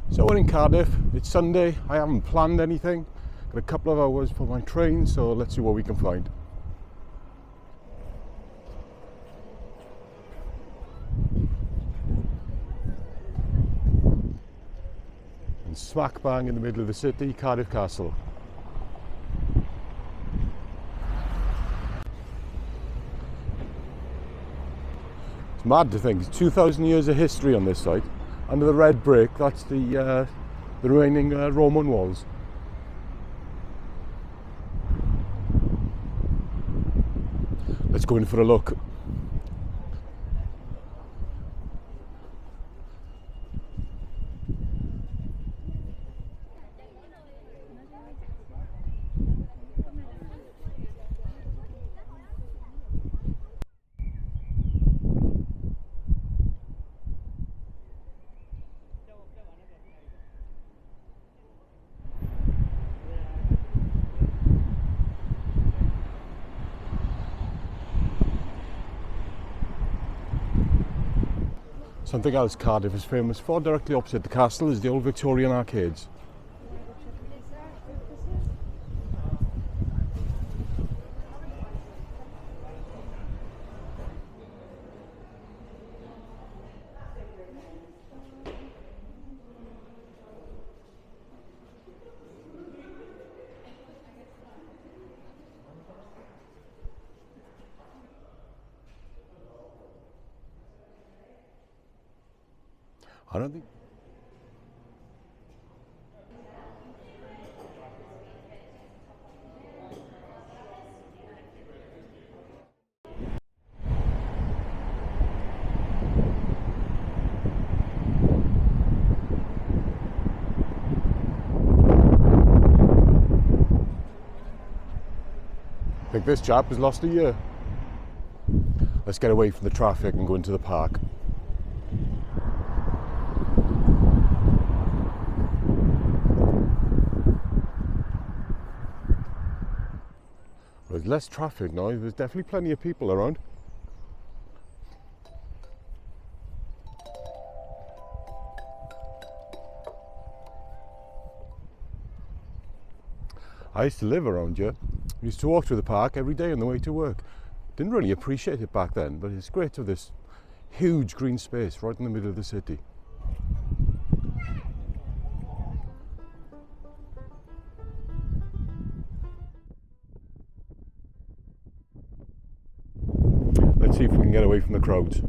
So we're in Cardiff, it's Sunday, I haven't planned anything. Got a couple of hours for my train, so let's see what we can find. And smack bang in the middle of the city, Cardiff Castle. It's mad to think, it's 2,000 years of history on this site. Under the red brick, that's the remaining Roman walls. Let's go in for a look. Something else Cardiff is famous for, directly opposite the castle, is the old Victorian Arcades. I don't think. I think this chap has lost a year. Let's get away from the traffic and go into the park. There's less traffic now, there's definitely plenty of people around. I used to live around here. I used to walk through the park every day on the way to work. Didn't really appreciate it back then, but it's great to have this huge green space right in the middle of the city. Let's see if we can get away from the crowds.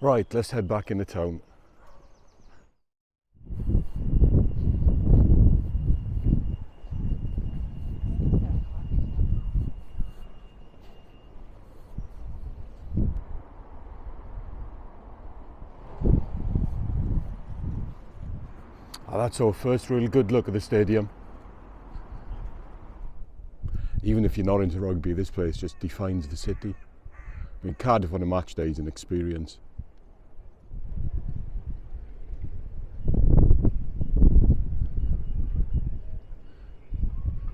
Right, let's head back into town. That's our first real good look at the stadium. Even if you're not into rugby, this place just defines the city. I mean, Cardiff on a match day is an experience.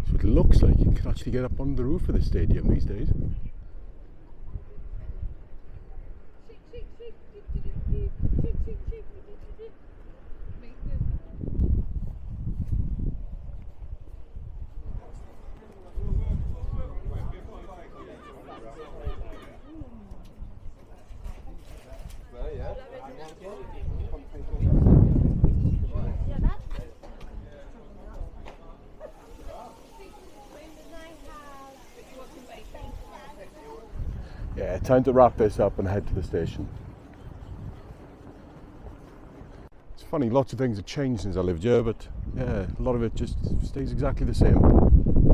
So it looks like you can actually get up on the roof of the stadium these days. Yeah, time to wrap this up and head to the station. It's funny, lots of things have changed since I lived here, but yeah, a lot of it just stays exactly the same.